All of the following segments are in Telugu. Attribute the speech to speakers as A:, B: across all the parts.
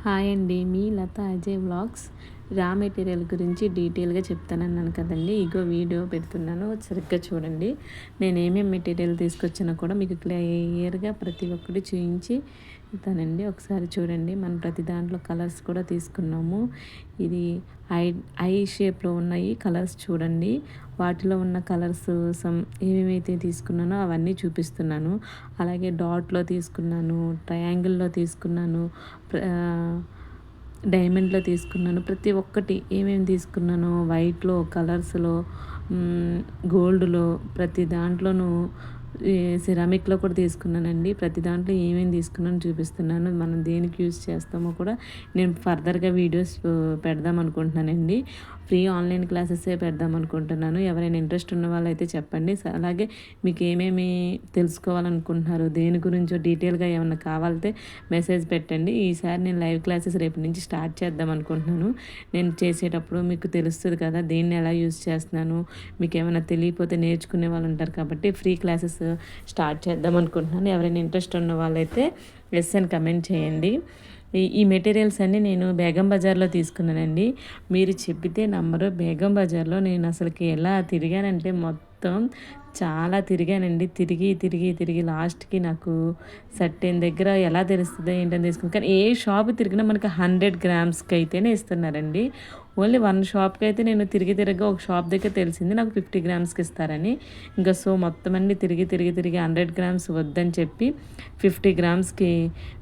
A: హాయ్ అండి, మీ లత అజయ్ వ్లాగ్స్. రా మెటీరియల్ గురించి డీటెయిల్గా చెప్తానన్నాను కదండి. ఇగో వీడియో పెడుతున్నాను, సరిగ్గా చూడండి. నేను ఏమేమి మెటీరియల్ తీసుకొచ్చినా కూడా మీకు క్లియర్గా ప్రతి ఒక్కటి చూపించి ఇస్తానండి. ఒకసారి చూడండి. మనం ప్రతి దాంట్లో కలర్స్ కూడా తీసుకున్నాము. ఇది ఐ ఐ షేప్లో ఉన్నాయి కలర్స్ చూడండి. వాటిలో ఉన్న కలర్స్ ఏమేమైతే తీసుకున్నానో అవన్నీ చూపిస్తున్నాను. అలాగే డాట్లో తీసుకున్నాను, ట్రయాంగిల్లో తీసుకున్నాను, డైమండ్లో తీసుకున్నాను. ప్రతి ఒక్కటి ఏమేమి తీసుకున్నానో వైట్లో, కలర్స్లో, గోల్డ్లో, ప్రతి దాంట్లోనూ సిరామిక్లో కూడా తీసుకున్నానండి. ప్రతి దాంట్లో ఏమేమి తీసుకున్నానో చూపిస్తున్నాను. మనం దేనికి యూజ్ చేస్తామో కూడా నేను ఫర్దర్గా వీడియోస్ పెడదాం అనుకుంటున్నానండి. ఫ్రీ ఆన్లైన్ క్లాసెసే పెడదాం అనుకుంటున్నాను. ఎవరైనా ఇంట్రెస్ట్ ఉన్న వాళ్ళైతే చెప్పండి. అలాగే మీకు ఏమేమి తెలుసుకోవాలనుకుంటున్నారు, దేని గురించో డీటెయిల్గా ఏమన్నా కావాలంటే మెసేజ్ పెట్టండి. ఈసారి నేను లైవ్ క్లాసెస్ రేపు నుంచి స్టార్ట్ చేద్దాం అనుకుంటున్నాను. నేను చేసేటప్పుడు మీకు తెలుస్తుంది కదా దేన్ని ఎలా యూజ్ చేస్తున్నాను. మీకు ఏమైనా తెలియకపోతే నేర్చుకునే వాళ్ళు ఉంటారు కాబట్టి ఫ్రీ క్లాసెస్ స్టార్ట్ చేద్దాం అనుకుంటున్నాను. ఎవరైనా ఇంట్రెస్ట్ ఉన్న వాళ్ళైతే ఎస్ అని కమెంట్ చేయండి. ఈ మెటీరియల్స్ అన్నీ నేను బేగం బజార్లో తీసుకున్నానండి. మీరు చెప్పితే నమ్మరు, బేగం బజార్లో నేను అసలుకి ఎలా తిరిగానంటే మొత్తం చాలా తిరిగానండి. తిరిగి లాస్ట్కి నాకు సర్టెన్ దగ్గర ఎలా తెలుస్తుందో ఏంటని తీసుకుని, కానీ ఏ షాప్ తిరిగినా మనకి 100 గ్రామ్స్కి అయితేనే ఇస్తున్నారండి. ఓన్లీ వన్ షాప్కి అయితే నేను తిరిగి ఒక షాప్ దగ్గర తెలిసింది నాకు 50 గ్రామ్స్కి ఇస్తారని. ఇంకా సో మొత్తం అన్ని తిరిగి 100 గ్రామ్స్ వద్దని చెప్పి 50 గ్రామ్స్కి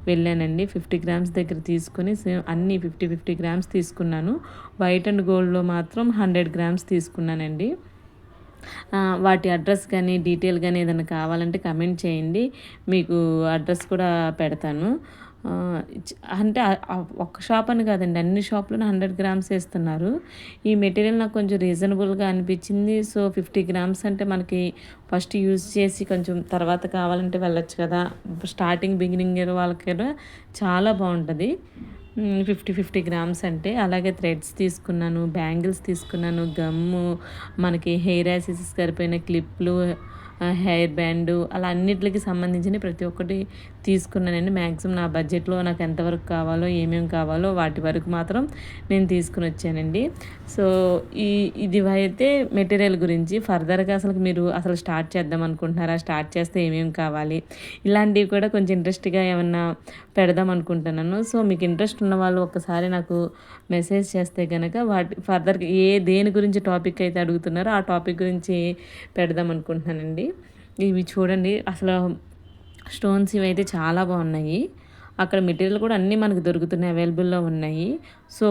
A: వెళ్ళానండి. 50 గ్రామ్స్ దగ్గర తీసుకుని అన్నీ 50 గ్రామ్స్ తీసుకున్నాను. వైట్ అండ్ గోల్డ్లో మాత్రం 100 గ్రామ్స్ తీసుకున్నానండి. వాటి అడ్రస్ కానీ డీటెయిల్ కానీ ఏదైనా కావాలంటే కమెంట్ చేయండి, మీకు అడ్రస్ కూడా పెడతాను. అంటే ఒక్క షాప్ అని కాదండి, అన్ని షాప్లోనే 100 గ్రామ్స్ వేస్తున్నారు. ఈ మెటీరియల్ నాకు కొంచెం రీజనబుల్గా అనిపించింది. సో 50 గ్రామ్స్ అంటే మనకి ఫస్ట్ యూజ్ చేసి కొంచెం తర్వాత కావాలంటే వెళ్ళొచ్చు కదా. స్టార్టింగ్ బిగినింగ్ వాళ్ళకి కూడా చాలా బాగుంటుంది 50 గ్రామ్స్ అంటే. అలాగే థ్రెడ్స్ తీసుకున్నాను, బ్యాంగిల్స్ తీసుకున్నాను, గమ్ము, మనకి హెయిర్ యాక్సెసరీస్ సరిపోయిన క్లిప్లు, హెయిర్ బ్యాండ్, అలా అన్నిటికి సంబంధించిన ప్రతి ఒక్కటి తీసుకున్నానండి. మ్యాక్సిమం నా బడ్జెట్లో నాకు ఎంతవరకు కావాలో ఏమేమి కావాలో వాటి వరకు మాత్రం నేను తీసుకుని వచ్చానండి. సో ఇది అయితే మెటీరియల్ గురించి. ఫర్దర్గా మీరు స్టార్ట్ చేద్దాం అనుకుంటున్నారా, స్టార్ట్ చేస్తే ఏమేమి కావాలి, ఇలాంటివి కూడా కొంచెం ఇంట్రెస్ట్గా ఏమన్నా పెడదాం అనుకుంటున్నాను. సో మీకు ఇంట్రెస్ట్ ఉన్న వాళ్ళు ఒక్కసారి నాకు మెసేజ్ చేస్తే కనుక ఫర్దర్గా దేని గురించి టాపిక్ అయితే అడుగుతున్నారో ఆ టాపిక్ గురించి పెడదాం అనుకుంటున్నానండి. ఇవి చూడండి, స్టోన్స్ ఇవైతే చాలా బాగున్నాయి. అక్కడ మెటీరియల్ కూడా అన్నీ మనకు దొరుకుతున్నాయి, అవైలబుల్లో ఉన్నాయి. సో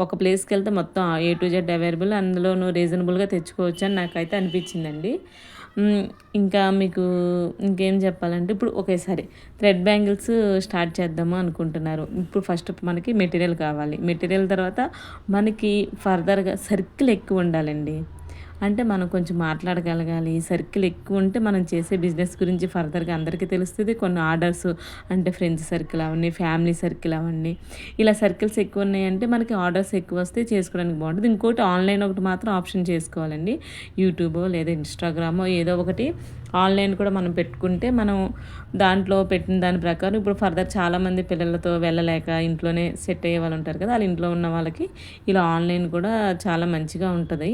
A: ఒక ప్లేస్కి వెళ్తే మొత్తం A to Z అవైలబుల్, అందులోనూ రీజనబుల్గా తెచ్చుకోవచ్చు అని నాకైతే అనిపించిందండి. ఇంకా మీకు ఇంకేం చెప్పాలంటే, ఇప్పుడు ఒకేసారి థ్రెడ్ బ్యాంగిల్స్ స్టార్ట్ చేద్దాము అనుకుంటున్నారు. ఇప్పుడు ఫస్ట్ మనకి మెటీరియల్ కావాలి. మెటీరియల్ తర్వాత మనకి ఫర్దర్గా సర్కిల్ ఎక్కువ ఉండాలండి. అంటే మనం కొంచెం మాట్లాడగలగాలి. సర్కిల్ ఎక్కువ ఉంటే మనం చేసే బిజినెస్ గురించి ఫర్దర్గా అందరికీ తెలుస్తుంది. కొన్ని ఆర్డర్స్ అంటే ఫ్రెండ్స్ సర్కిల్ అవ్వండి, ఫ్యామిలీ సర్కిల్ అవ్వండి, ఇలా సర్కిల్స్ ఎక్కువ ఉన్నాయంటే మనకి ఆర్డర్స్ ఎక్కువ వస్తే చేసుకోవడానికి బాగుంటుంది. ఇంకోటి ఆన్లైన్ ఒకటి మాత్రం ఆప్షన్ చేసుకోవాలండి. యూట్యూబో లేదా ఇన్స్టాగ్రామో ఏదో ఒకటి ఆన్లైన్ కూడా మనం పెట్టుకుంటే మనం దాంట్లో పెట్టిన దాని ప్రకారం ఇప్పుడు ఫర్దర్ చాలామంది పిల్లలతో వెళ్ళలేక ఇంట్లోనే సెట్ అయ్యే వాళ్ళు ఉంటారు కదా, వాళ్ళ ఇంట్లో ఉన్న వాళ్ళకి ఇలా ఆన్లైన్ కూడా చాలా మంచిగా ఉంటుంది.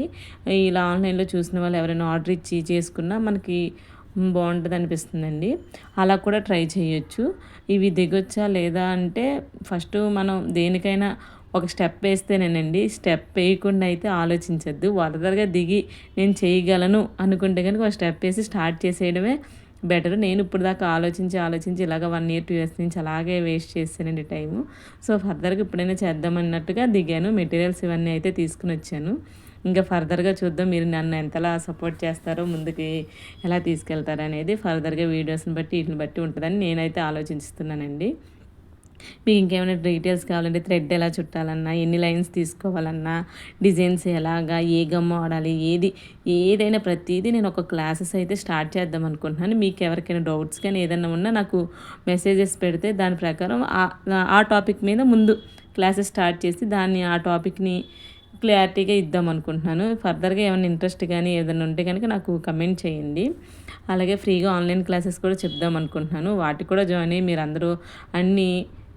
A: ఇలా ఆన్లైన్లో చూసిన వాళ్ళు ఎవరైనా ఆర్డర్ ఇచ్చి చేసుకున్నా మనకి బాగుంటుంది అనిపిస్తుందండి. అలా కూడా ట్రై చేయొచ్చు. ఇవి దిగొచ్చా లేదా అంటే ఫస్ట్ మనం దేనికైనా ఒక స్టెప్ వేస్తేనేనండి. స్టెప్ వేయకుండా అయితే ఆలోచించద్దు. వరదరగా దిగి నేను చేయగలను అనుకుంటే కనుక ఒక స్టెప్ వేసి స్టార్ట్ చేసేయడమే బెటర్. నేను ఇప్పుడు దాకా ఆలోచించి ఇలాగ 1 year 2 years నుంచి అలాగే వేస్ట్ చేశానండి టైము. సో ఫర్దర్గా ఇప్పుడైనా చేద్దామన్నట్టుగా దిగాను. మెటీరియల్స్ ఇవన్నీ అయితే తీసుకుని వచ్చాను. ఇంకా ఫర్దర్గా చూద్దాం మీరు నన్ను ఎంతలా సపోర్ట్ చేస్తారో, ముందుకి ఎలా తీసుకెళ్తారనేది ఫర్దర్గా వీడియోస్ని బట్టి వీటిని బట్టి ఉంటుందని నేనైతే ఆలోచిస్తున్నానండి. మీకు ఇంకేమైనా డీటెయిల్స్ కావాలంటే థ్రెడ్ ఎలా చుట్టాలన్నా, ఎన్ని లైన్స్ తీసుకోవాలన్నా, డిజైన్స్ ఎలాగా, ఏ గమ్ వాడాలి, ఏదైనా ప్రతిదీ నేను ఒక క్లాసెస్ అయితే స్టార్ట్ చేద్దాం అనుకుంటున్నాను. మీకు ఎవరికైనా డౌట్స్ కానీ ఏదైనా ఉన్నా నాకు మెసేజెస్ పెడితే దాని ప్రకారం ఆ టాపిక్ మీద ముందు క్లాసెస్ స్టార్ట్ చేసి ఆ టాపిక్ని క్లారిటీగా ఇద్దాం అనుకుంటున్నాను. ఫర్దర్గా ఏమైనా ఇంట్రెస్ట్ కానీ ఏదైనా ఉంటే కనుక నాకు కమెంట్ చేయండి. అలాగే ఫ్రీగా ఆన్లైన్ క్లాసెస్ కూడా చెప్దాం అనుకుంటున్నాను. వాటికి కూడా జాయిన్ అయ్యి మీరందరూ అన్నీ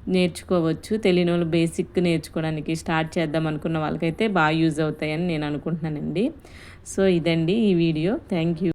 A: నేర్చుకోవచ్చు. తెలియనోళ్ళు బేసిక్ నేర్చుకోవడానికి స్టార్ట్ చేద్దాం అనుకున్న వాళ్ళకైతే బాగా యూజ్ అవుతాయని నేను అనుకుంటున్నానండి. సో, ఇదండి ఈ వీడియో. Thank you.